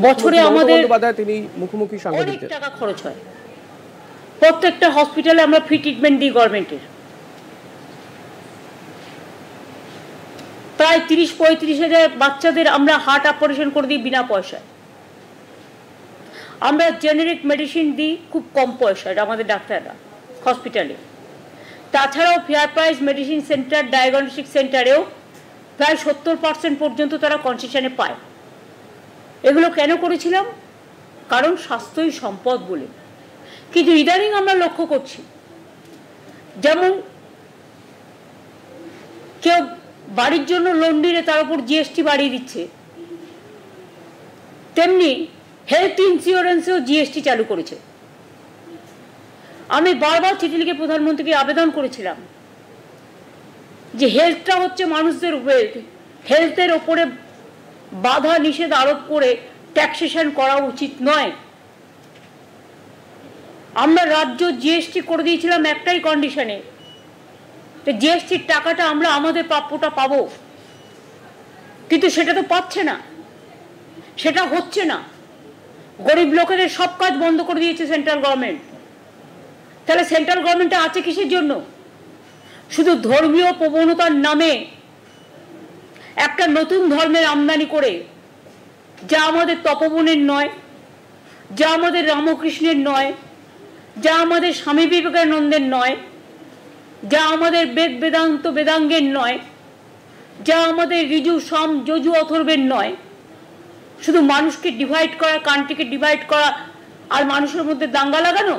বছরে আমাদের তিনি মুখোমুখি অনেক টাকা খরচ হয়। প্রত্যেকটা হসপিটালে আমরা ফ্রি ট্রিটমেন্ট দিই গভর্নমেন্টের, প্রায় 30-35 হাজার বাচ্চাদের আমরা হার্ট অপারেশন করে দিই বিনা পয়সায়। আমরা জেনারিক মেডিসিন দিই খুব কম পয়সায় আমাদের ডাক্তাররা হসপিটালে। তাছাড়াও fair price medicine centre, diagnostic সেন্টারেও প্রায় 70% পর্যন্ত তারা কনসেশনে পায়। এগুলো কেন করেছিলাম? কারণ স্বাস্থ্যই সম্পদ বলে। কিন্তু ইদানিং আমরা লক্ষ্য করছি, যেমন কেউ বাড়ির জন্য লোন দিলে তার উপর জিএসটি বাড়িয়ে দিচ্ছে, তেমনি হেলথ ইন্স্যুরেন্সেও জিএসটি চালু করেছে। আমি বারবার চিঠি লিখে প্রধানমন্ত্রীকে আবেদন করেছিলাম যে হেলথটা হচ্ছে মানুষদের ওয়েলথ, হেলথের ওপরে বাধা নিষেধ আরোপ করে ট্যাক্সেশন করা উচিত নয়। আমরা রাজ্য জিএসটি করে দিয়েছিলাম একটাই কন্ডিশনে, জিএসটির টাকাটা আমরা আমাদের প্রাপ্যটা পাবো, কিন্তু সেটা তো পাচ্ছে না, সেটা হচ্ছে না। গরিব লোকেদের সব কাজ বন্ধ করে দিয়েছে সেন্ট্রাল গভর্নমেন্ট। তাহলে সেন্ট্রাল গভর্নমেন্টে আছে কিসের জন্য? শুধু ধর্মীয় প্রবণতার নামে একটা নতুন ধর্মের আমদানি করে, যা আমাদের তপবনের নয়, যা আমাদের রামকৃষ্ণের নয়, যা আমাদের স্বামী বিবেকানন্দের নয়, যা আমাদের বেদ বেদান্ত বেদাঙ্গের নয়, যা আমাদের ঋজু সাম যজু অথর্বের নয়। শুধু মানুষকে ডিভাইড করা, কান্ট্রিকে ডিভাইড করা আর মানুষের মধ্যে দাঙ্গা লাগানো।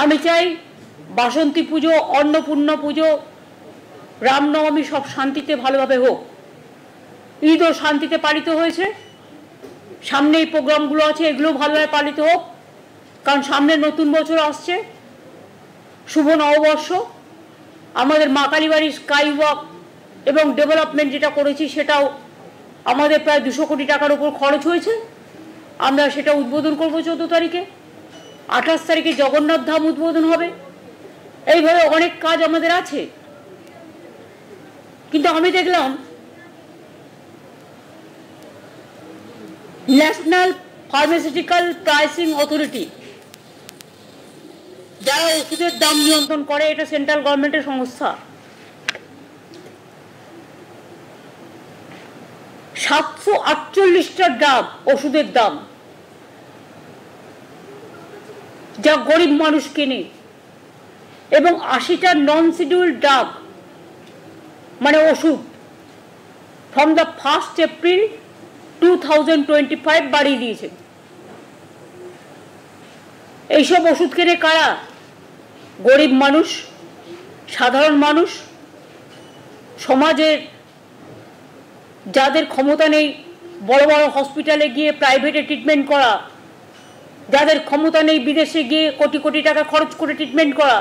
আমি চাই বাসন্তী পুজো, অন্নপূর্ণা পুজো, রামনবমী সব শান্তিতে ভালোভাবে হোক। ঈদও শান্তিতে পালিত হয়েছে, সামনে এই প্রোগ্রামগুলো আছে, এগুলো ভালোভাবে পালিত হোক, কারণ সামনে নতুন বছর আসছে, শুভ নববর্ষ। আমাদের মা কালীবাড়ির স্কাই ওয়াক এবং ডেভেলপমেন্ট যেটা করেছি সেটাও আমাদের প্রায় 200 কোটি টাকার উপর খরচ হয়েছে। আমরা সেটা উদ্বোধন করব 14 তারিখে। 28 তারিখে জগন্নাথ ধাম উদ্বোধন হবে। এইভাবে অনেক কাজ আমাদের আছে। কিন্তু আমি দেখলাম ন্যাশনাল ফার্মাসিউটিক্যাল প্রাইসিং অথরিটি, যারা ওষুধের দাম নিয়ন্ত্রণ করে, এটা সেন্ট্রাল গভর্নমেন্টের সংস্থা, 748টা ড্রাগ ওষুধের দাম, যা গরিব মানুষ কেনে, এবং 80টা নন শিডিউল ড্রাগ মানে ওষুধ ফ্রম দ্য 1 এপ্রিল 2025 বাড়িয়ে দিয়েছে। এইসব ওষুধ কেনে কারা? গরিব মানুষ, সাধারণ মানুষ, সমাজের যাদের ক্ষমতা নেই বড় বড় হসপিটালে গিয়ে প্রাইভেটে ট্রিটমেন্ট করা, যাদের ক্ষমতা নেই বিদেশে গিয়ে কোটি কোটি টাকা খরচ করে ট্রিটমেন্ট করা,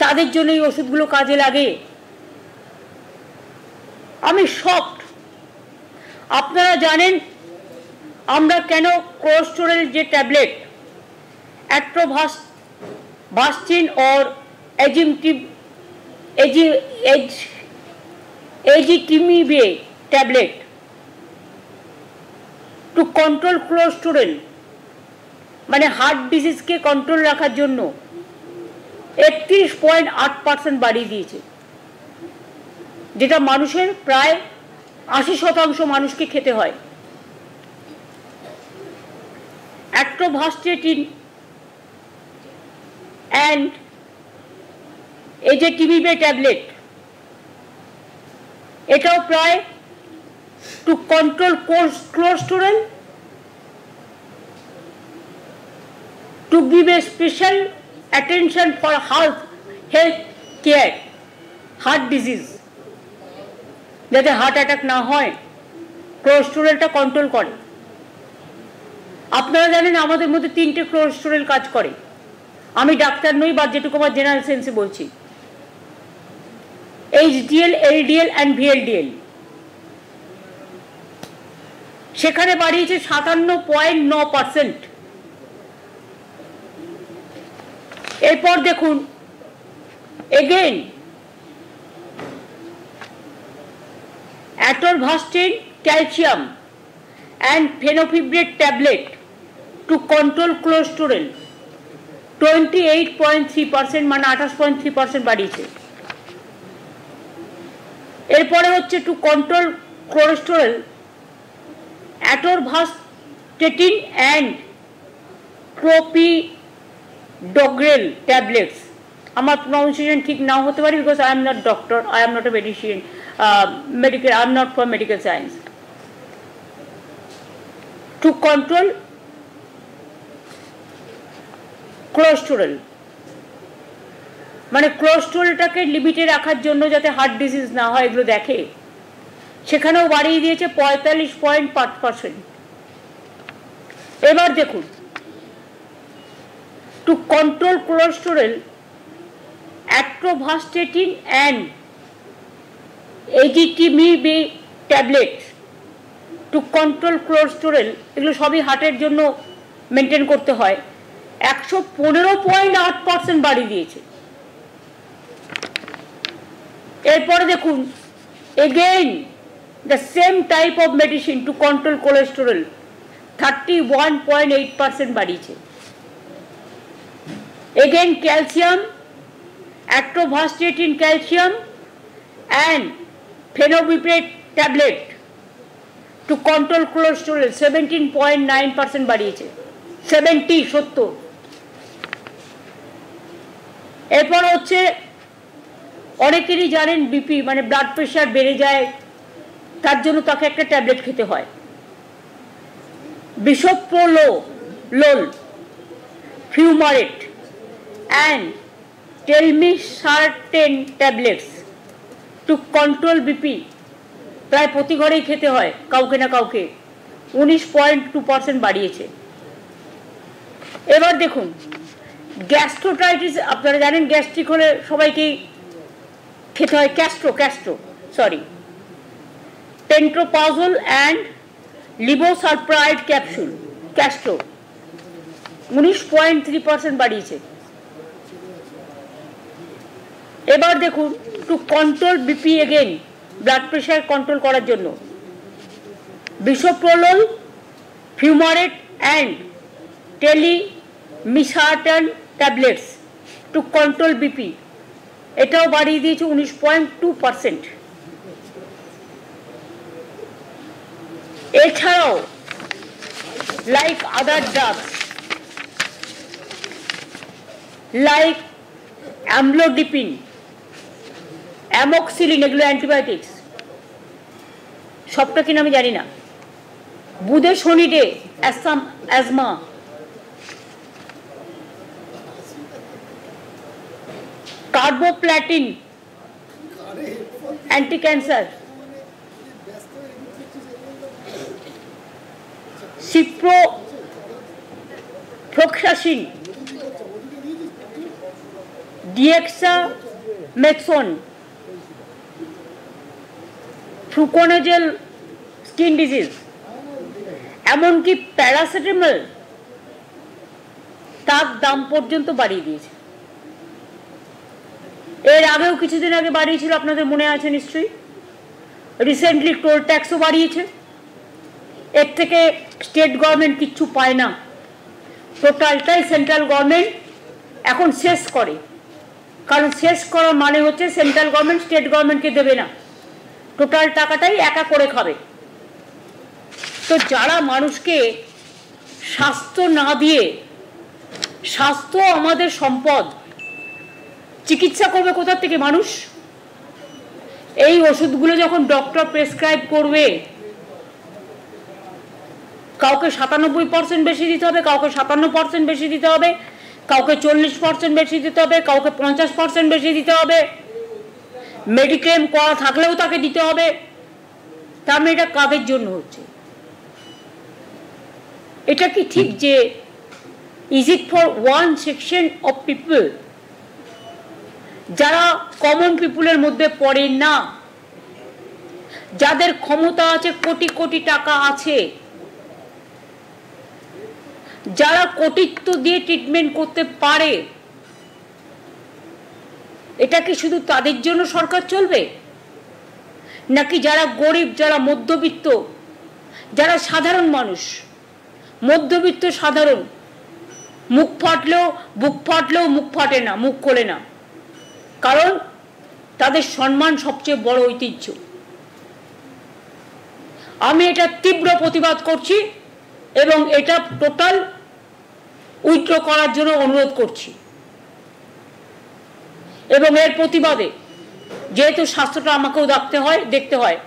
তাদের জন্য এই ওষুধগুলো কাজে লাগে। আমি শকড। আপনারা জানেন আমরা কেন কোলেস্টেরল যে tablet atorvastatin or ezetimibe tablet to control cholesterol, মানে হার্ট ডিজিজকে কন্ট্রোল রাখার জন্য 31.8% বাড়িয়ে দিয়েছে, যেটা মানুষের প্রায় 80% মানুষকে খেতে হয়। অ্যাট্রোভাস্টিন অ্যান্ড এজেটিমিবে ট্যাবলেট, এটাও প্রায় two control cholesterol, to give a special attention for health care, heart disease, যাতে হার্ট অ্যাটাক না হয়, কোলেস্টেরলটা কন্ট্রোল করে। আপনারা জানেন আমাদের মধ্যে 3টে কোলেস্টেরল কাজ করে। আমি ডাক্তার নই, বা যেটুকু আমার জেনারেল সেন্সে বলছি, HDL, LDL and VLDL। সেখানে বাড়িয়েছে 57.9%। এরপর দেখুন again atorvastatin calcium and fenofibrate tablet to control cholesterol 28.3% মানে 28.3% বাড়িয়েছে। এরপরে হচ্ছে to control cholesterol atorvastatin and clopidogrel tablets। আমার প্রনাউন্সিয়েশন ঠিক নাও হতে পারে because I am not doctor, I am not a physician, medical, I am not for medical science. To control cholesterol মানে কোলেস্টেরলটাকে লিমিটে রাখার জন্য যাতে হার্ট ডিজিজ না হয় এগুলো দেখে, সেখানেও বাড়িয়ে দিয়েছে 45.5%। এবার দেখুন to control cholesterol atorvastatin and ezetimibe tablets to control cholesterol, এগুলো সবই হার্টের জন্য মেনটেন করতে হয়, 115.8% বাড়িয়ে দিয়েছে। এরপরে দেখুন again the same type of medicine to control cholesterol 31.8% বাড়িয়েছে। again calcium, atorvastatin calcium and fenofibrate tablet to control cholesterol 17.9% বাড়িয়েছে। 70 এরপর হচ্ছে অনেকেরই জানেন বিপি মানে ব্লাড প্রেশার বেড়ে যায়, তার জন্য তাকে একটা ট্যাবলেট খেতে হয়, bisoprolol, fumarate and telmisartan tablets to control BP প্রায় প্রতি ঘরেই খেতে হয় কাউকে না কাউকে, 19.2% বাড়িয়েছে। এবার দেখুন গ্যাস্ট্রোটাইটিস, আপনারা জানেন গ্যাস্ট্রিক হলে সবাইকেই খেতে হয় pentoprazole and levosulfide capsule ক্যাস্ট্রো 19.3% বাড়িয়েছে। এবার দেখুন to control BP again blood pressure control করার জন্য bisoprolol, fumarate and telmisartan tablets to control BP, এটাও বাড়িয়ে দিয়েছে 19.2%। এছাড়াও like other drugs like amlodipine, amoxicillin, এগুলো অ্যান্টিবায়োটিক্স, সবটা কিনা আমি জানি না, budesonide asthma, carboplatin anti cancer, ciprofloxacin, dexamethasone, fluconazole skin disease, এমনকি প্যারাসিটামল তার দাম পর্যন্ত বাড়িয়ে দিয়েছে। এর আগেও কিছুদিন আগে বাড়িয়েছিল, আপনাদের মনে আছে নিশ্চয়ই। রিসেন্টলি টোল ট্যাক্সও বাড়িয়েছে। এর থেকে স্টেট গভর্নমেন্ট কিচ্ছু পায় না, টোটালটাই সেন্ট্রাল গভর্নমেন্ট এখন শেষ করে, কারণ শেষ করার মানে হচ্ছে সেন্ট্রাল গভর্নমেন্ট স্টেট গভর্নমেন্টকে দেবে না, টোটাল টাকাটাই একা করে খাবে। তো যারা মানুষকে স্বাস্থ্য না দিয়ে, স্বাস্থ্য আমাদের সম্পদ, চিকিৎসা করবে কোথা থেকে মানুষ? এই ওষুধগুলো যখন ডক্টর প্রেসক্রাইব করবে, কাউকে 97% বেশি দিতে হবে, কাউকে 57% বেশি দিতে হবে, কাউকে 40% বেশি দিতে হবে, কাউকে 50% বেশি দিতে হবে, মেডিক্লেম করা থাকলেও তাকে দিতে হবে। তার মানে এটা কাদের জন্য হচ্ছে? এটা কি ঠিক যে is it for one section of people, যারা কমন পিপুলের মধ্যে পড়ে না, যাদের ক্ষমতা আছে, কোটি কোটি টাকা আছে, যারা কোটিত্ব দিয়ে ট্রিটমেন্ট করতে পারে, এটা কি শুধু তাদের জন্য সরকার চলবে? নাকি যারা গরিব, যারা মধ্যবিত্ত, যারা সাধারণ মানুষ, মধ্যবিত্ত সাধারণ, মুখ ফাটলেও মুখ ফাটে না, মুখ খোলে না, কারণ তাদের সম্মান সবচেয়ে বড় ঐতিহ্য। আমি এটা তীব্র প্রতিবাদ করছি এবং এটা টোটাল উইথড্র করার জন্য অনুরোধ করছি। এবং এর প্রতিবাদে যেহেতু স্বাস্থ্যটা আমাকেও দেখতে হয়,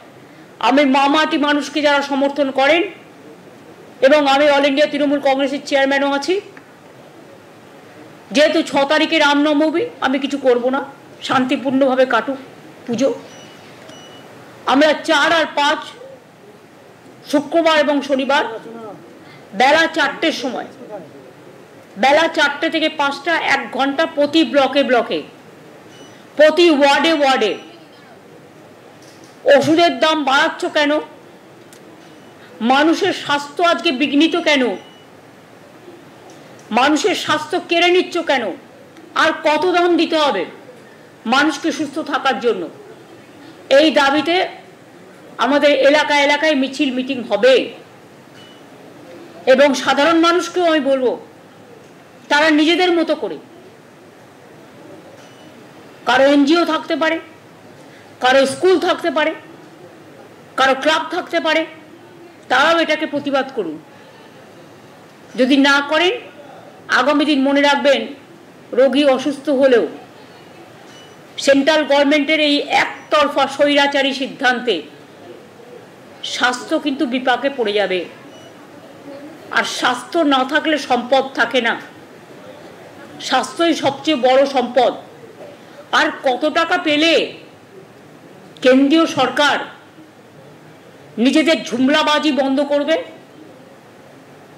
আমি মামাটি মানুষকে যারা সমর্থন করেন, এবং আমি অল ইন্ডিয়া তৃণমূল কংগ্রেসের চেয়ারম্যানও আছি, যেহেতু 6 তারিখে রামনবমী, আমি কিছু করব না, শান্তিপূর্ণভাবে কাটুক পুজো। আমরা 4 আর 5 শুক্রবার এবং শনিবার বেলা 4টের সময়, বেলা 4টে থেকে 5টা, 1 ঘন্টা প্রতি ব্লকে ব্লকে, প্রতি ওয়ার্ডে ওয়ার্ডে। ওষুধের দাম বাড়াচ্ছ কেন? মানুষের স্বাস্থ্য আজকে বিঘ্নিত কেন? মানুষের স্বাস্থ্য কেড়ে নিচ্ছ কেন? আর কত দাম দিতে হবে মানুষকে সুস্থ থাকার জন্য? এই দাবিতে আমাদের এলাকায় এলাকায় মিছিল মিটিং হবে। এবং সাধারণ মানুষকেও আমি বলবো, তারা নিজেদের মতো করে, কারো এনজিও থাকতে পারে, কারো স্কুল থাকতে পারে, কারো ক্লাব থাকতে পারে, তারাও এটাকে প্রতিবাদ করুন। যদি না করেন, আগামী দিন মনে রাখবেন, রোগী অসুস্থ হলেও সেন্ট্রাল গভর্নমেন্টের এই একতরফা স্বৈরাচারী সিদ্ধান্তে স্বাস্থ্য কিন্তু বিপাকে পড়ে যাবে। আর স্বাস্থ্য না থাকলে সম্পদ থাকে না, স্বাস্থ্যই সবচেয়ে বড় সম্পদ। আর কত টাকা পেলে কেন্দ্রীয় সরকার নিজেদের ঝুমলাবাজি বন্ধ করবে?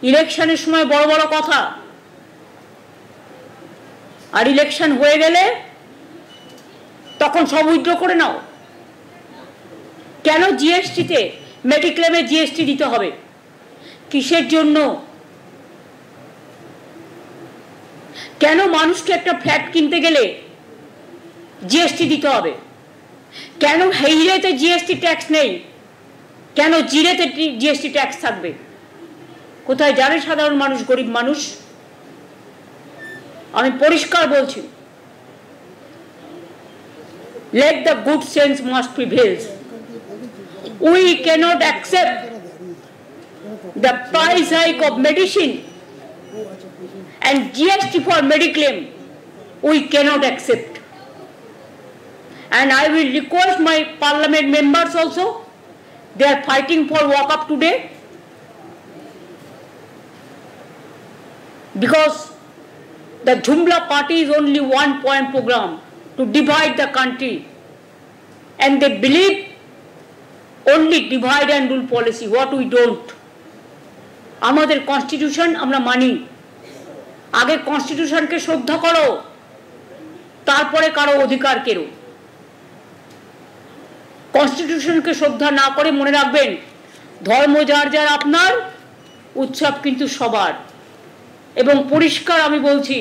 ইলেকশনের সময় বড় বড় কথা, আর ইলেকশন হয়ে গেলে তখন সব উইথড্র করে নাও। কেন জিএসটিতে, মেডিক্লেমে জিএসটি দিতে হবে? কিসের জন্য? কেন মানুষকে একটা ফ্ল্যাট কিনতে গেলে জিএসটি দিতে হবে? কেন হিরেতে জিএসটি ট্যাক্স নেই? কেন জিরেতে জিএসটি ট্যাক্স থাকবে? কোথায় জানে সাধারণ মানুষ, গরিব মানুষ? আমি পরিষ্কার বলছি, let the good sense must prevail. We cannot accept the price hike of medicine and GST for mediclaim. We cannot accept. And I will request my parliament members also, they are fighting for walk up today, because the Jumla party is only one point program to divide the country, and they believe only divide and rule policy, what we don't. আমাদের constitution আমরা মানি, আগে কনস্টিটিউশনকে শ্রদ্ধা করো, তারপরে কারো অধিকার কেড়ো। কনস্টিটিউশনকে শ্রদ্ধা না করে মনে রাখবেন, ধর্ম যার যার আপনার, উৎসব কিন্তু সবার। এবং পরিষ্কার আমি বলছি,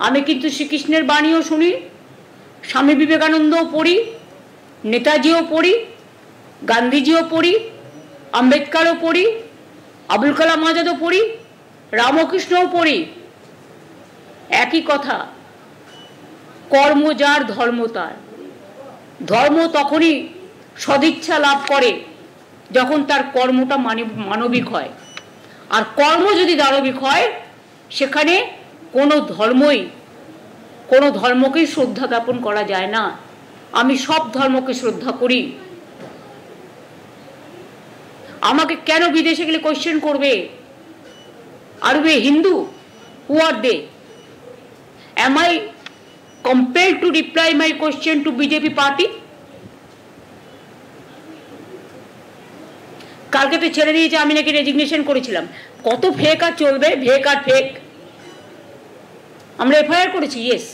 আমি কিন্তু শ্রীকৃষ্ণের বাণীও শুনি, স্বামী বিবেকানন্দও পড়ি, নেতাজিও পড়ি, গান্ধীজিও পড়ি, আম্বেদকরও পড়ি, আবুল কালাম আজাদও পড়ি, রামকৃষ্ণও পড়ি। একই কথা, কর্ম যার ধর্ম তার। ধর্ম তখনই সদিচ্ছা লাভ করে যখন তার কর্মটা মানবিক হয়। আর কর্ম যদি দানবিক হয়, সেখানে কোনো ধর্মকেই শ্রদ্ধা জ্ঞাপন করা যায় না। আমি সব ধর্মকে শ্রদ্ধা করি। আমাকে কেন বিদেশে গেলে কোয়েশ্চেন করবে, আর বে হিন্দু? হু আর দে? Am I compelled to reply my question to BJP party? কালকে তো ছেড়ে দিয়েছে, আমি নাকি রেজিগনেশন করেছিলাম। কত ফেক আর চলবে, ফেক আর ফেক। আমরা এফআইআর করেছি, ইয়েস।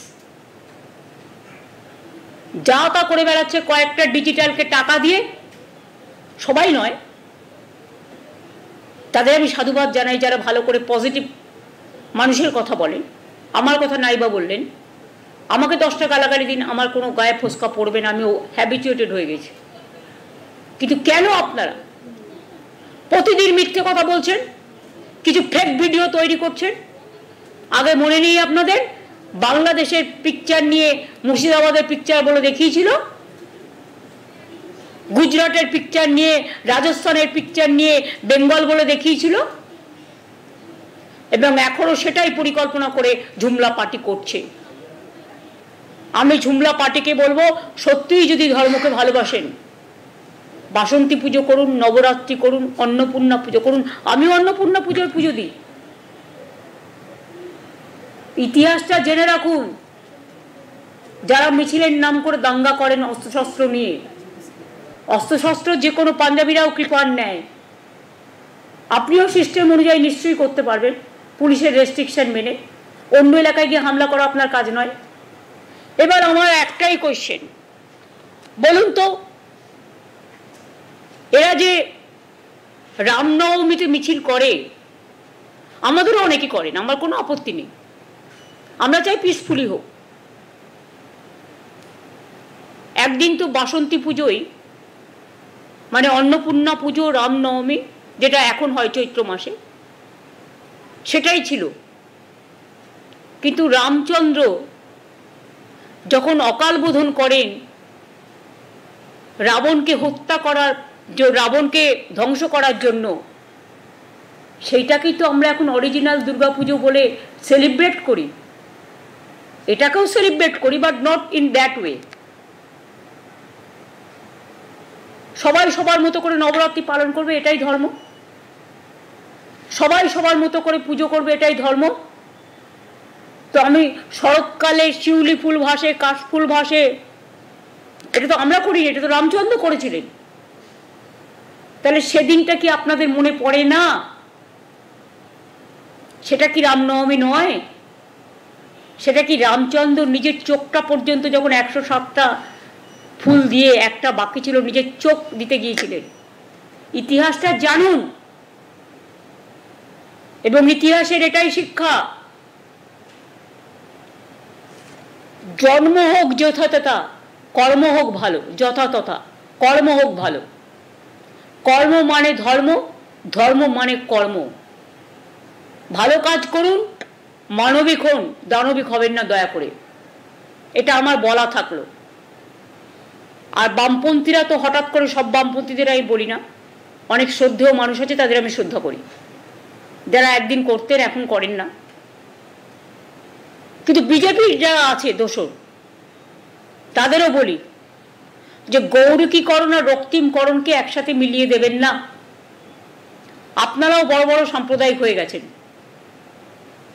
যা তা করে বেড়াচ্ছে কয়েকটা ডিজিটালকে টাকা দিয়ে, সবাই নয়, তাদের আমি সাধুবাদ জানাই যারা ভালো করে পজিটিভ মানুষের কথা বলেন। আমার কথা নাইবা বললেন, আমাকে 10টা গালাগালি দিন, আমার কোনো গায়ে ফোসকা পড়বে না, আমি হ্যাবিচুয়েটেড হয়ে গেছি। কিন্তু কেন আপনারা প্রতিদিন মিথ্যে কথা বলছেন, কিছু ফেক ভিডিও তৈরি করছেন? আগে মনে নেই আপনাদের বাংলাদেশের পিকচার নিয়ে মুর্শিদাবাদের পিকচার বলে দেখিয়েছিল, গুজরাটের পিকচার নিয়ে, রাজস্থানের পিকচার নিয়ে বেঙ্গল বলে দেখিয়েছিল, এবং এখনো সেটাই পরিকল্পনা করে ঝুমলা পার্টি করছে। আমি ঝুমলা পার্টিকে বলবো, সত্যিই যদি ধর্মকে ভালোবাসেন, বাসন্তী পুজো করুন, নবরাত্রি করুন, অন্নপূর্ণা পুজো করুন। আমিও অন্নপূর্ণা পুজোর পুজো দিই। ইতিহাসটা জেনে রাখুন। যারা মিছিলের নাম করে দাঙ্গা করেন অস্ত্রশস্ত্র নিয়ে, অস্ত্রশস্ত্র যে কোনো পাঞ্জাবিরাও কৃপার নেয়। আপনিও সিস্টেম অনুযায়ী নিশ্চয়ই করতে পারবেন, পুলিশের রেস্ট্রিকশন মেনে। অন্য এলাকায় গিয়ে হামলা করা আপনার কাজ নয়। এবার আমার একটাই কোয়েশ্চেন, বলুন তো, এরা যে রামনবমীতে মিছিল করে, আমাদেরও অনেকে করেন, আমার কোনো আপত্তি নেই, আমরা চাই পিসফুলি হোক। একদিন তো বাসন্তী পুজোই, মানে অন্নপূর্ণা পুজো, রামনবমী যেটা এখন হয় চৈত্র মাসে, সেটাই ছিল। কিন্তু রামচন্দ্র যখন অকাল বোধন করেন রাবণকে হত্যা করার, রাবণকে ধ্বংস করার জন্য, সেইটাকেই তো আমরা এখন অরিজিনাল দুর্গাপুজো বলে সেলিব্রেট করি। এটাকেও সেলিব্রেট করি, but not in that way. সবাই সবার মতো করে নবরাত্রি পালন করবে, এটাই ধর্ম। সবাই সবার মতো করে পুজো করবে, এটাই ধর্ম। তো আমি শরৎকালে শিউলি ফুল ভাসে, কাশফুল ভাসে, এটা তো আমরা করি, এটা তো রামচন্দ্র করেছিলেন। তাহলে সেদিনটা কি আপনাদের মনে পড়ে না? সেটা কি রামনবমী নয়? সেটা কি রামচন্দ্র নিজের চোখটা পর্যন্ত যখন 107টা ফুল দিয়ে একটা বাকি ছিল, নিজের চোখ দিতে গিয়েছিলেন? ইতিহাসটা জানুন, এবং ইতিহাসের এটাই শিক্ষা, জন্ম হোক যথাতথা, কর্ম হোক ভালো। যথাতথা কর্ম হোক ভালো। কর্ম মানে ধর্ম, ধর্ম মানে কর্ম। ভালো কাজ করুন, মানবিক হন, দানবিক হবেন না দয়া করে, এটা আমার বলা থাকলো। আর বামপন্থীরা তো হঠাৎ করে, সব বামপন্থীদের আমি বলি না, অনেক শ্রদ্ধেয় মানুষ আছে, তাদের আমি শ্রদ্ধা করি, যারা একদিন করতেন এখন করেন না। কিন্তু বিজেপির যারা আছে দোসর, তাদেরও বলি যে গৌরীকরণ আর রক্তিমকরণকে একসাথে মিলিয়ে দেবেন না। আপনারাও বড় বড় সাম্প্রদায়িক হয়ে গেছেন।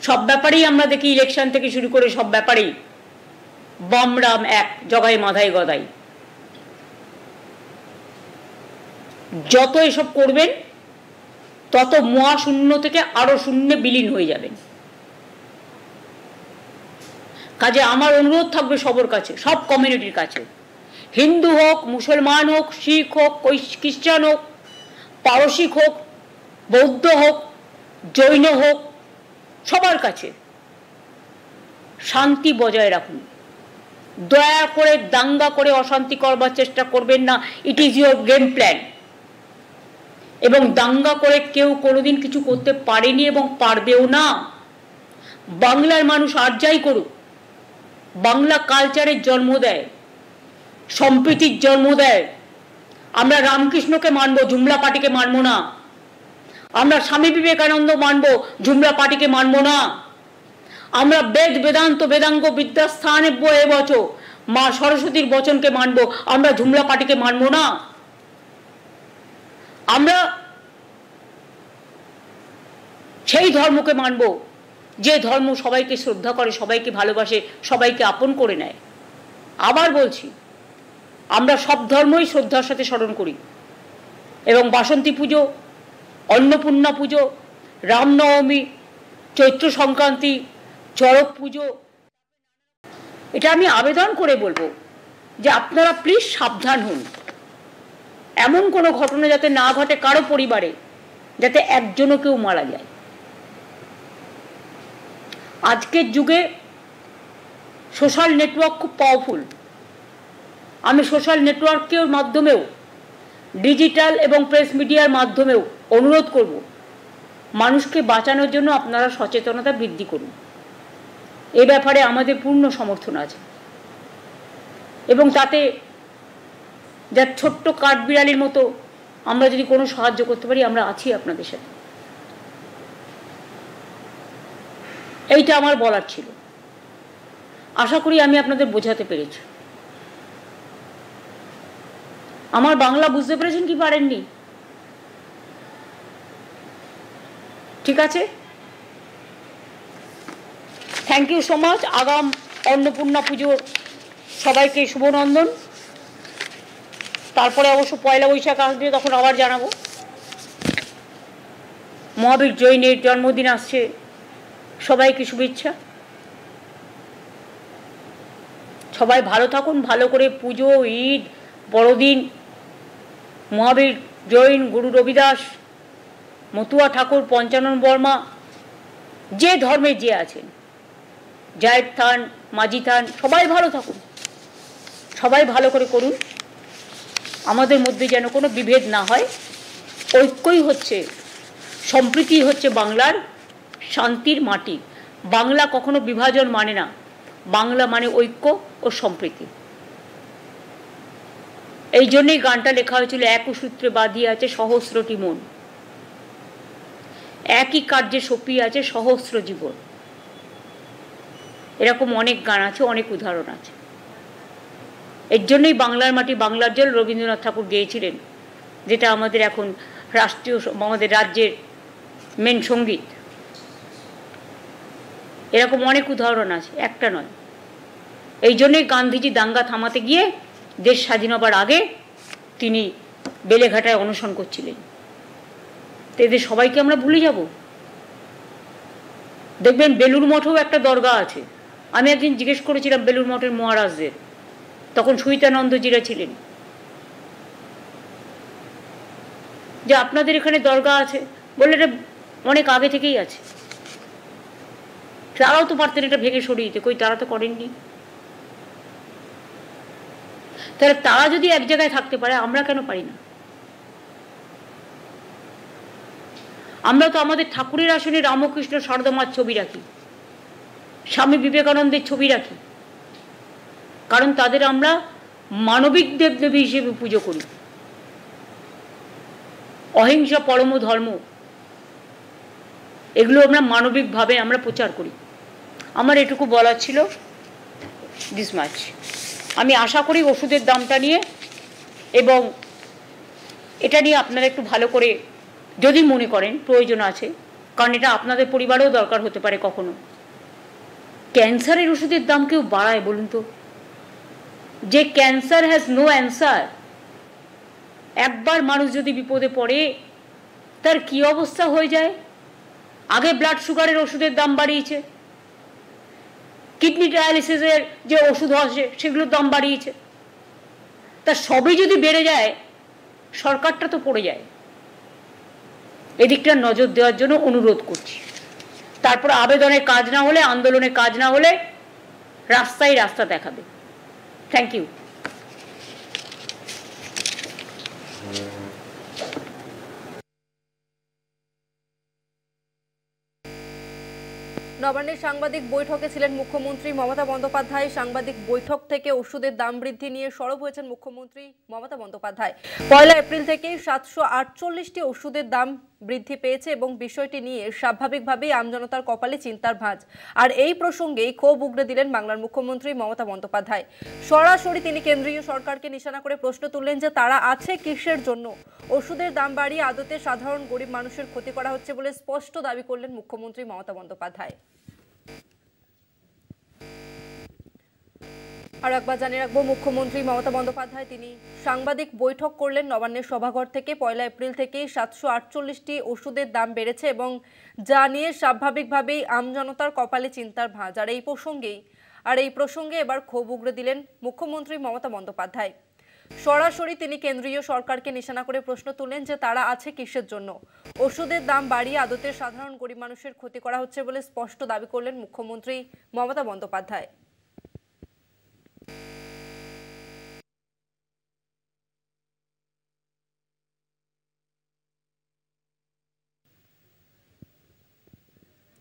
সব ব্যাপারেই আমরা দেখি, ইলেকশন থেকে শুরু করে সব ব্যাপারেই বাম রাম এক, জগাই মাধাই গদাই। যত এসব করবেন তত মহাশূন্য থেকে আরো শূন্যে বিলীন হয়ে যাবেন। কাজে আমার অনুরোধ থাকবে সবার কাছে, সব কমিউনিটির কাছে, হিন্দু হোক, মুসলমান হোক, শিখ হোক, খ্রিস্টান হোক, পারসিক হোক, বৌদ্ধ হোক, জৈন হোক, সবার কাছে শান্তি বজায় রাখুন। দয়া করে দাঙ্গা করে অশান্তি করবার চেষ্টা করবেন না। It is your game plan. এবং দাঙ্গা করে কেউ কোনোদিন কিছু করতে পারেনি এবং পারবেও না। বাংলার মানুষ আর যাই করুক, বাংলা কালচারের জন্ম দেয়, সম্প্রীতির জন্ম দেয়। আমরা রামকৃষ্ণকে মানবো, ঝুমলা পার্টিকে মানবো না। আমরা স্বামী বিবেকানন্দ মানবো, ঝুমলা পার্টিকে মানবো না। আমরা বেদ বেদান্ত বেদাঙ্গ বিদ্যাস্থানে বয়ে বচো মা সরস্বতীর বচনকে মানবো, আমরা ঝুমলা পার্টিকে মানবো না। আমরা সেই ধর্মকে মানবো যে ধর্ম সবাইকে শ্রদ্ধা করে, সবাইকে ভালোবাসে, সবাইকে আপন করে নেয়। আবার বলছি, আমরা সব ধর্মই শ্রদ্ধার সাথে স্মরণ করি। এবং বাসন্তী পুজো, অন্নপূর্ণা পুজো, রামনবমী, চৈত্র সংক্রান্তি, চড়ক পুজো, এটা আমি আবেদন করে বলবো যে আপনারা প্লিজ সাবধান হন। এমন কোনো ঘটনা যাতে না ঘটে কারো পরিবারে, যাতে একজনও কেউ মারা যায়। আজকের যুগে সোশ্যাল নেটওয়ার্ক খুব পাওয়ারফুল। আমি সোশ্যাল নেটওয়ার্কের মাধ্যমেও ডিজিটাল এবং প্রেস মিডিয়ার মাধ্যমেও অনুরোধ করব, মানুষকে বাঁচানোর জন্য আপনারা সচেতনতা বৃদ্ধি করুন। এ ব্যাপারে আমাদের পূর্ণ সমর্থন আছে এবং তাতে যার ছোট্ট কাঠবিড়ালির মতো আমরা যদি কোনো সাহায্য করতে পারি, আমরা আছি আপনাদের সাথে। এইটা আমার বলার ছিল। আশা করি আমি আপনাদের বোঝাতে পেরেছি। আমার বাংলা বুঝতে পেরেছেন কি পারেননি? ঠিক আছে, থ্যাংক ইউ সো মাচ। আগাম অন্নপূর্ণা পুজোর সবাইকে শুভনন্দন। তারপরে অবশ্য পয়লা বৈশাখ আসবে, তখন আবার জানাবো। মহাবীর জৈনের জন্মদিন আসছে, সবাইকে শুভেচ্ছা। সবাই ভালো থাকুন, ভালো করে পুজো, ঈদ, বড়দিন, মহাবীর জৈন, গুরু রবিদাস, মতুয়া ঠাকুর, পঞ্চানন বর্মা, যে ধর্মে যে আছেন, জায়েদ থান, মাঝি থান, সবাই ভালো থাকুন, সবাই ভালো করে করুন। আমাদের মধ্যে যেন কোনো বিভেদ না হয়। ঐক্যই হচ্ছে, সম্প্রীতি হচ্ছে বাংলার শান্তির মাটি। বাংলা কখনো বিভাজন মানে না, বাংলা মানে ঐক্য ও সম্প্রীতি। এই জন্যই গানটা লেখা হয়েছিল, এক সূত্রে বাঁধিয়ে আছে সহস্রটি মন, একই কার্যে সপিয়ে আছে সহস্র জীবন। এরকম অনেক গান আছে, অনেক উদাহরণ আছে। এর জন্যই বাংলার মাটি বাংলার জল রবীন্দ্রনাথ ঠাকুর গেয়েছিলেন, যেটা আমাদের এখন রাষ্ট্রীয়, আমাদের রাজ্যের মেন সঙ্গীত। এরকম অনেক উদাহরণ আছে, একটা নয়। এই জন্যই গান্ধীজি দাঙ্গা থামাতে গিয়ে দেশ স্বাধীন হবার আগে তিনি বেলেঘাটায় অনশন করছিলেন। তো এদের সবাইকে আমরা ভুলে যাব? দেখবেন বেলুড় মঠেও একটা দরগা আছে। আমি একদিন জিজ্ঞেস করেছিলাম বেলুড় মঠের মহারাজদের, তখন সুইতানন্দজিরা ছিলেন, যে আপনাদের এখানে দরগা আছে? বললে এটা অনেক আগে থেকেই আছে। তারাও তো পারতেন এটা ভেঙে সরিয়ে দিতে, কই তারা তো করেননি। তাহলে তারা যদি এক জায়গায় থাকতে পারে, আমরা কেন পারি না? আমরা তো আমাদের ঠাকুরের আসনে রামকৃষ্ণ সারদামার ছবি রাখি, স্বামী বিবেকানন্দের ছবি রাখি, কারণ তাদের আমরা মানবিক দেবদেবী হিসেবে পুজো করি। অহিংসা পরম ধর্ম, এগুলো আমরা মানবিকভাবে আমরা প্রচার করি। আমার এটুকু বলার ছিল, দিস মাচ। আমি আশা করি ওষুধের দামটা নিয়ে এবং এটা নিয়ে আপনারা একটু ভালো করে যদি মনে করেন প্রয়োজন আছে, কারণ এটা আপনাদের পরিবারেও দরকার হতে পারে কখনো। ক্যান্সারের ওষুধের দাম কেউ বাড়ায় বলুন তো? যে ক্যান্সার হ্যাজ নো অ্যান্সার, একবার মানুষ যদি বিপদে পড়ে তার কি অবস্থা হয়ে যায়। আগে ব্লাড সুগারের ওষুধের দাম বাড়িয়েছে, কিডনি ডায়ালিসিসের যে ওষুধ আসে সেগুলোর দাম বাড়িয়েছে। তা সবই যদি বেড়ে যায়, সরকারটা তো পড়ে যায়। এদিকটা নজর দেওয়ার জন্য অনুরোধ করছি। তারপর আবেদনের কাজ না হলে, আন্দোলনের কাজ না হলে রাস্তায় রাস্তা দেখাবে। Thank you. নবান্নের সাংবাদিক বৈঠকে ছিলেন মুখ্যমন্ত্রী মমতা বন্দ্যোপাধ্যায়। সাংবাদিক বৈঠক থেকে ওষুধের দাম বৃদ্ধি নিয়ে সরব হয়েছেন মুখ্যমন্ত্রী মমতা বন্দ্যোপাধ্যায়। 1 এপ্রিল থেকেই 748টি ওষুধের দাম বৃদ্ধি পেয়েছে এবং বিষয়টি নিয়ে স্বাভাবিকভাবেই আমজনতার কপালে চিন্তার ভাঁজ। আর এই প্রসঙ্গেই ক্ষোভ উগরে দিলেন বাংলার মুখ্যমন্ত্রী মমতা বন্দ্যোপাধ্যায়। সরাসরি তিনি কেন্দ্রীয় সরকারকে নিশানা করে প্রশ্ন তুললেন যে তারা আছে কিসের জন্য। ওষুধের দাম বাড়িয়ে আদতে সাধারণ গরিব মানুষের ক্ষতি করা হচ্ছে বলে স্পষ্ট দাবি করলেন মুখ্যমন্ত্রী মমতা বন্দ্যোপাধ্যায়। আর একবার জানিয়ে রাখবো, মুখ্যমন্ত্রী মমতা বন্দ্যোপাধ্যায় তিনি সাংবাদিক বৈঠক করলেন নবান্নের সভাঘর থেকে। 1 এপ্রিল থেকেই 748টি ওষুধের দাম বেড়েছে এবং যা নিয়ে স্বাভাবিকভাবেই আমজনতার কপালে চিন্তার ভাঁজ। আর এই প্রসঙ্গে এবার ক্ষোভ উগরে দিলেন মুখ্যমন্ত্রী মমতা বন্দ্যোপাধ্যায়। সরাসরি তিনি কেন্দ্রীয় সরকারকে নিশানা করে প্রশ্ন তুললেন যে তারা আছে কিসের জন্য। ওষুধের দাম বাড়িয়ে আদতে সাধারণ গরিব মানুষের ক্ষতি করা হচ্ছে বলে স্পষ্ট দাবি করলেন মুখ্যমন্ত্রী মমতা বন্দ্যোপাধ্যায়।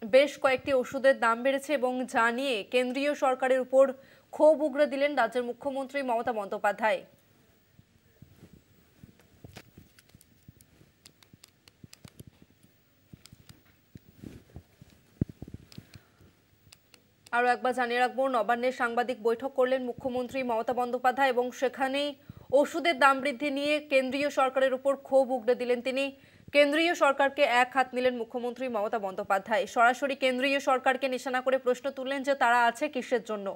বেশ কয়েকটি ওষুধের দাম বেড়েছে এবং জানিয়ে কেন্দ্রীয় সরকারের উপর ক্ষোভ উগরে দিলেন রাজ্যের মুখ্যমন্ত্রী মমতা বন্দ্যোপাধ্যায়। আরও একবার জানিয়ে রাখবো, নবান্নে সাংবাদিক বৈঠক করলেন মুখ্যমন্ত্রী মমতা বন্দ্যোপাধ্যায় এবং সেখানেই ওষুধের দাম বৃদ্ধি নিয়ে কেন্দ্রীয় সরকারের উপর ক্ষোভ উগরে দিলেন তিনি। কেন্দ্রীয় সরকারকে এক হাত নিলেন মুখ্যমন্ত্রী মমতা বন্দ্যোপাধ্যায়। সরাসরি কেন্দ্রীয় সরকারকে নিশানা করে প্রশ্ন তুললেন যে তারা আছে কিসের জন্য।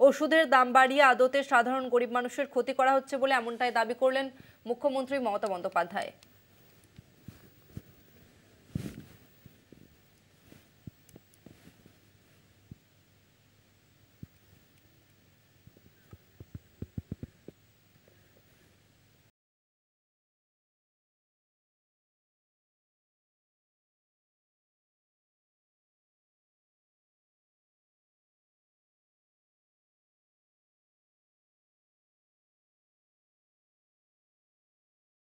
ওষুধের দাম বাড়িয়ে আদতে সাধারণ গরিব মানুষের ক্ষতি করা হচ্ছে বলে এমনটাই দাবি করলেন মুখ্যমন্ত্রী মমতা বন্দ্যোপাধ্যায়।